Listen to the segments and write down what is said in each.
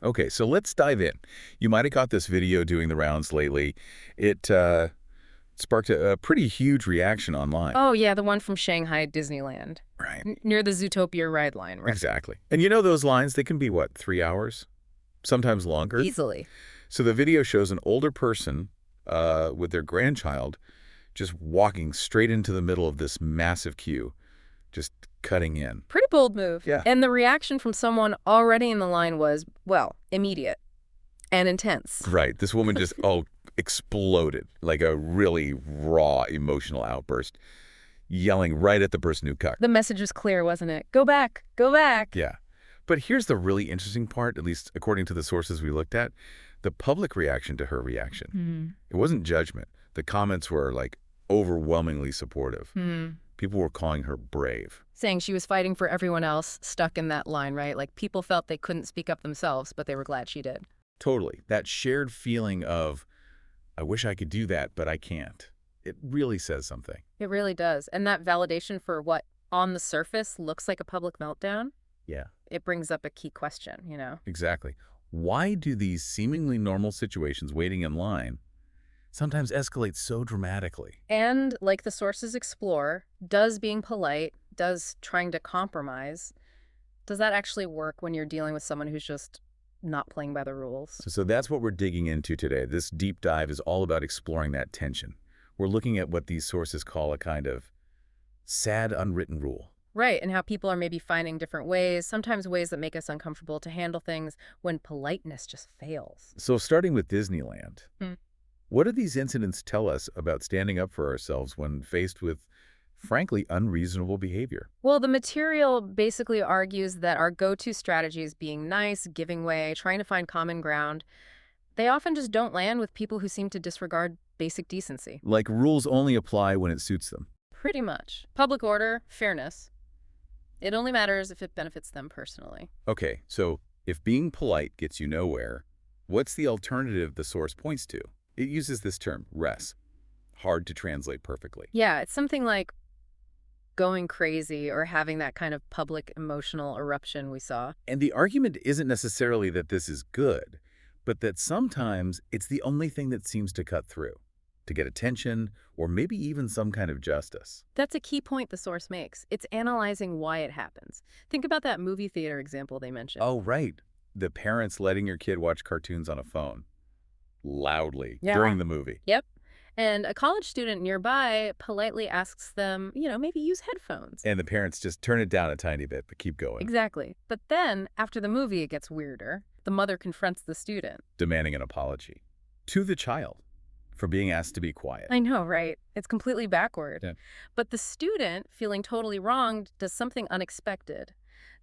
Okay, so let's dive in. You might have caught this video doing the rounds lately. It sparked a pretty huge reaction online. Oh, yeah, the one from Shanghai Disneyland, Right. near the Zootopia ride line, right? Exactly. And you know those lines, they can be, what, 3 hours? Sometimes longer. Easily. So the video shows an older person with their grandchild just walking straight into the middle of this massive queue, just cutting in. Pretty bold move. Yeah. And the reaction from someone already in the line was, well, immediate and intense. Right. This woman just, exploded like a really raw emotional outburst, yelling right at the person who cucked. The message was clear, wasn't it? Go back, go back. Yeah. But here's the really interesting part, at least according to the sources we looked at, the public reaction to her reaction. It wasn't judgment. The comments were like overwhelmingly supportive. People were calling her brave. Saying she was fighting for everyone else stuck in that line, right? Like people felt they couldn't speak up themselves, but they were glad she did. Totally. That shared feeling of, I wish I could do that, but I can't. It really says something. It really does. And that validation for what on the surface looks like a public meltdown, Yeah. it brings up a key question, you know? Exactly. Why do these seemingly normal situations, waiting in line, sometimes escalate so dramatically? And like the sources explore, does being polite, does trying to compromise, does that actually work when you're dealing with someone who's just not playing by the rules? So that's what we're digging into today. This deep dive is all about exploring that tension. We're looking at what these sources call a kind of sad unwritten rule. Right, and how people are maybe finding different ways, sometimes ways that make us uncomfortable to handle things when politeness just fails. So starting with Disneyland, Hmm. what do these incidents tell us about standing up for ourselves when faced with, frankly, unreasonable behavior? Well, the material basically argues that our go-to strategies, being nice, giving way, trying to find common ground, they often just don't land with people who seem to disregard basic decency. Like rules only apply when it suits them. Pretty much. Public order, fairness. It only matters if it benefits them personally. Okay, so if being polite gets you nowhere, what's the alternative the source points to? It uses this term, res. Hard to translate perfectly. Yeah, it's something like going crazy or having that kind of public emotional eruption we saw. And the argument isn't necessarily that this is good, but that sometimes it's the only thing that seems to cut through, to get attention, or maybe even some kind of justice. That's a key point the source makes. It's analyzing why it happens. Think about that movie theater example they mentioned. Oh, right. The parents letting your kid watch cartoons on a phone loudly Yeah. during the movie. Yep. And a college student nearby politely asks them, maybe use headphones. And the parents just turn it down a tiny bit, but keep going, Exactly. But then, after the movie, it gets weirder. The mother confronts the student. demanding an apology to the child for being asked to be quiet. I know, right? It's completely backward. Yeah. But the student, feeling totally wronged, does something unexpected.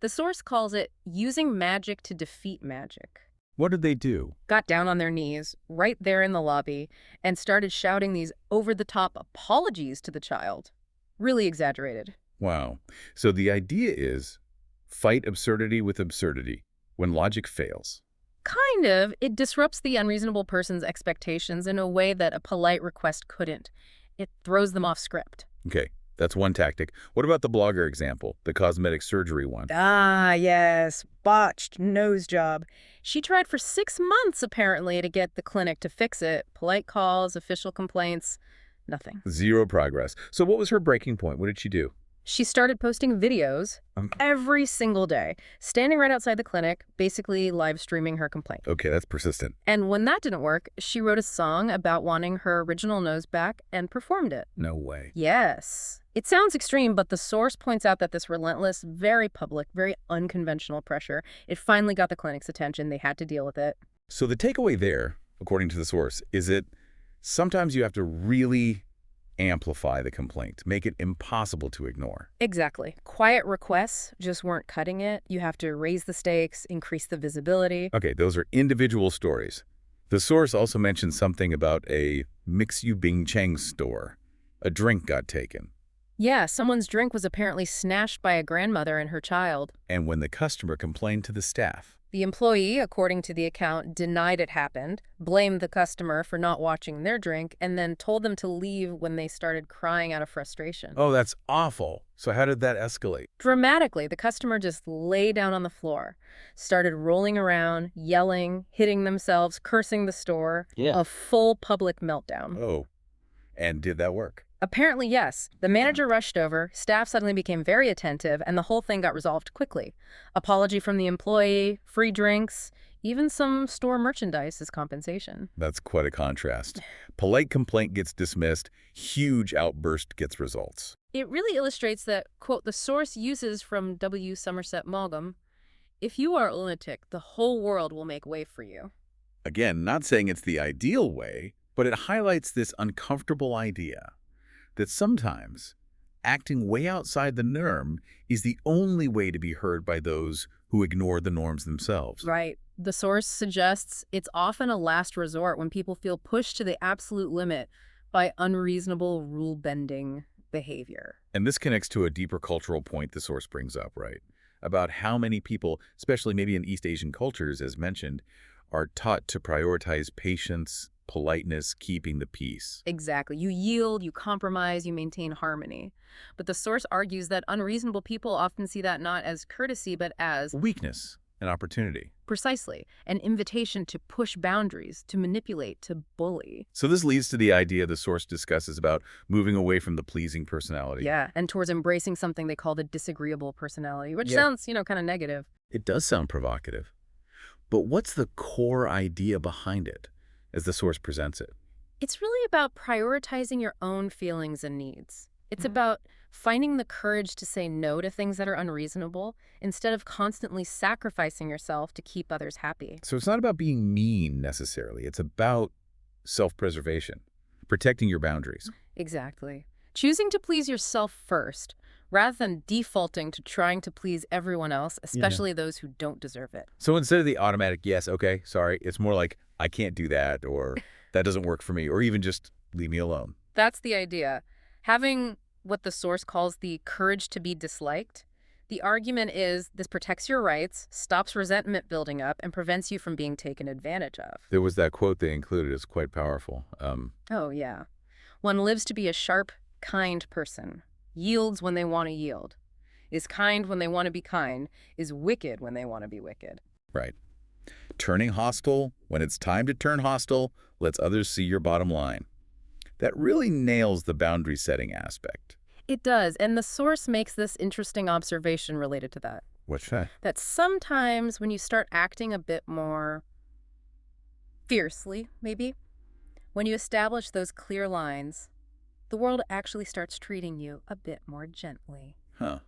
The source calls it using magic to defeat magic. What did they do? Got down on their knees right there in the lobby and started shouting these over-the-top apologies to the child. Really exaggerated. Wow. So the idea is fight absurdity with absurdity when logic fails. Kind of. It disrupts the unreasonable person's expectations in a way that a polite request couldn't. It throws them off script. Okay, that's one tactic. What about the blogger example, the cosmetic surgery one? Ah, yes. Botched nose job. She tried for 6 months, apparently, to get the clinic to fix it. Polite calls, official complaints, nothing. Zero progress. So what was her breaking point? What did she do? She started posting videos every single day, standing right outside the clinic, basically live streaming her complaint. Okay, that's persistent. And when that didn't work, she wrote a song about wanting her original nose back and performed it. No way. Yes. It sounds extreme, but the source points out that this relentless, very public, very unconventional pressure, it finally got the clinic's attention. They had to deal with it. So the takeaway there, according to the source, is that sometimes you have to really amplify the complaint, make it impossible to ignore. Exactly. Quiet requests just weren't cutting it. You have to raise the stakes, increase the visibility. Okay, those are individual stories. The source also mentioned something about a Mix You Bing Cheng store. A drink got taken. Yeah, someone's drink was apparently snatched by a grandmother and her child. And when the customer complained to the staff, The employee, according to the account, denied it happened, blamed the customer for not watching their drink, and then told them to leave when they started crying out of frustration. oh, that's awful. So how did that escalate? Dramatically, the customer just lay down on the floor, started rolling around, yelling, hitting themselves, cursing the store. Yeah. A full public meltdown. Oh, and did that work? Apparently, yes. The manager rushed over, staff suddenly became very attentive, and the whole thing got resolved quickly. Apology from the employee, free drinks, even some store merchandise as compensation. That's quite a contrast. Polite complaint gets dismissed, huge outburst gets results. It really illustrates that, quote, the source uses from W. Somerset Maugham, "If you are a lunatic, the whole world will make way for you." Again, not saying it's the ideal way, but it highlights this uncomfortable idea that sometimes acting way outside the norm is the only way to be heard by those who ignore the norms themselves. Right. The source suggests it's often a last resort when people feel pushed to the absolute limit by unreasonable rule-bending behavior. And this connects to a deeper cultural point the source brings up, right? About how many people, especially maybe in East Asian cultures, as mentioned, are taught to prioritize patience, politeness, keeping the peace. Exactly. You yield, you compromise, you maintain harmony. But the source argues that unreasonable people often see that not as courtesy, but as Weakness and opportunity. precisely an invitation to push boundaries, to manipulate, to bully. So this leads to the idea the source discusses about moving away from the pleasing personality. Yeah, and towards embracing something they call the disagreeable personality, which Yeah. sounds, kind of negative. It does sound provocative. But what's the core idea behind it, as the source presents it? It's really about prioritizing your own feelings and needs. It's about finding the courage to say no to things that are unreasonable instead of constantly sacrificing yourself to keep others happy. So it's not about being mean necessarily. It's about self-preservation, protecting your boundaries. Exactly. Choosing to please yourself first, rather than defaulting to trying to please everyone else, especially those who don't deserve it. So instead of the automatic, yes, okay, sorry, it's more like, I can't do that, or that doesn't work for me, or even just leave me alone. That's the idea. Having what the source calls the courage to be disliked, the argument is this protects your rights, stops resentment building up, and prevents you from being taken advantage of. There was that quote they included. It's quite powerful. Oh, yeah. One lives to be a sharp, kind person, yields when they want to yield, is kind when they want to be kind, is wicked when they want to be wicked. Right. Turning hostile when it's time to turn hostile lets others see your bottom line. That really nails the boundary setting aspect. It does, and the source makes this interesting observation related to that. What's that? That sometimes when you start acting a bit more fiercely, maybe, when you establish those clear lines, the world actually starts treating you a bit more gently. Huh.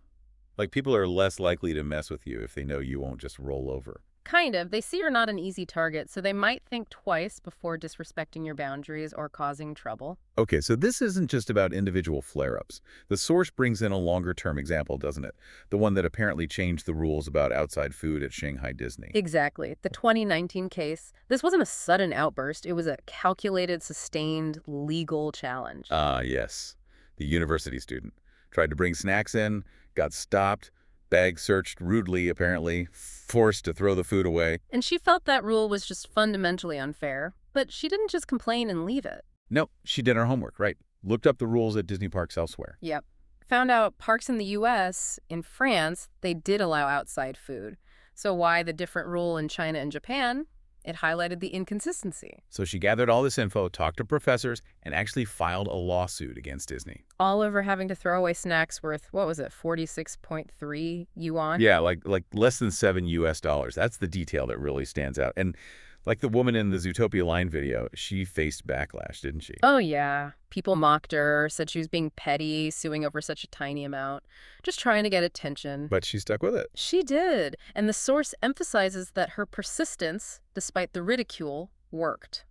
Like people are less likely to mess with you if they know you won't just roll over. Kind of. They see you're not an easy target, so they might think twice before disrespecting your boundaries or causing trouble. Okay, so this isn't just about individual flare-ups. The source brings in a longer-term example, doesn't it? The one that apparently changed the rules about outside food at Shanghai Disney. Exactly. The 2019 case, this wasn't a sudden outburst. It was a calculated, sustained, legal challenge. Yes. The university student tried to bring snacks in, got stopped, bag searched rudely, apparently, forced to throw the food away. And she felt that rule was just fundamentally unfair, but she didn't just complain and leave it. Nope, she did her homework, right? Looked up the rules at Disney parks elsewhere. Yep. Found out parks in the U.S., in France, they did allow outside food. So why the different rule in China and Japan? It highlighted the inconsistency. So she gathered all this info, talked to professors, and actually filed a lawsuit against Disney. All over having to throw away snacks worth, what was it, 46.3 yuan? Yeah, like less than $7. That's the detail that really stands out. And like the woman in the Zootopia line video, she faced backlash, didn't she? Oh, yeah. People mocked her, said she was being petty, suing over such a tiny amount, just trying to get attention. But she stuck with it. She did. And the source emphasizes that her persistence, despite the ridicule, worked.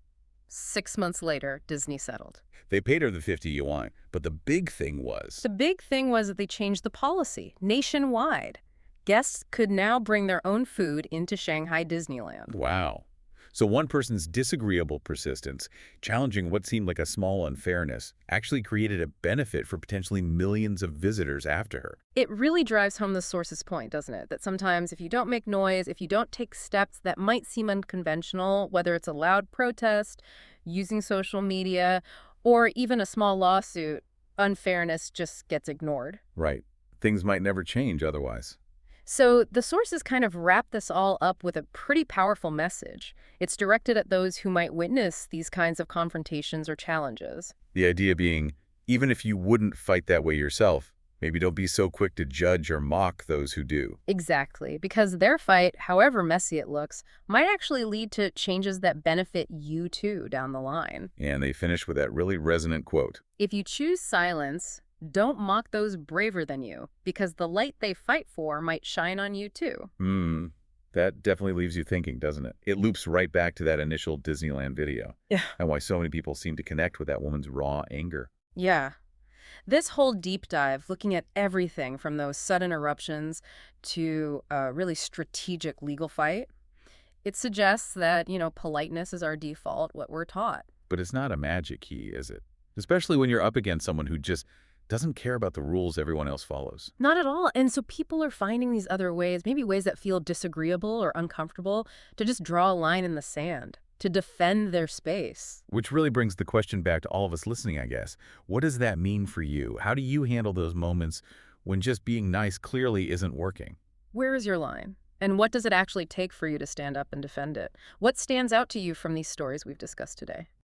6 months later, Disney settled. They paid her the 50 yuan, but the big thing was... The big thing was that they changed the policy nationwide. Guests could now bring their own food into Shanghai Disneyland. Wow. So one person's disagreeable persistence, challenging what seemed like a small unfairness, actually created a benefit for potentially millions of visitors after her. It really drives home the source's point, doesn't it? That sometimes if you don't make noise, if you don't take steps that might seem unconventional, whether it's a loud protest, using social media, or even a small lawsuit, unfairness just gets ignored. Right. Things might never change otherwise. So the sources kind of wrap this all up with a pretty powerful message. It's directed at those who might witness these kinds of confrontations or challenges. The idea being, even if you wouldn't fight that way yourself, maybe don't be so quick to judge or mock those who do. Exactly, because their fight, however messy it looks, might actually lead to changes that benefit you too down the line. And they finish with that really resonant quote. If you choose silence, don't mock those braver than you, because the light they fight for might shine on you too. That definitely leaves you thinking, doesn't it? It loops right back to that initial Disneyland video. Yeah. And why so many people seem to connect with that woman's raw anger. Yeah. This whole deep dive, looking at everything from those sudden eruptions to a really strategic legal fight, it suggests that, politeness is our default, what we're taught. But it's not a magic key, is it? Especially when you're up against someone who just doesn't care about the rules everyone else follows. Not at all. And so people are finding these other ways, maybe ways that feel disagreeable or uncomfortable, to just draw a line in the sand, to defend their space. Which really brings the question back to all of us listening, I guess. What does that mean for you? How do you handle those moments when just being nice clearly isn't working? Where is your line? And what does it actually take for you to stand up and defend it? What stands out to you from these stories we've discussed today?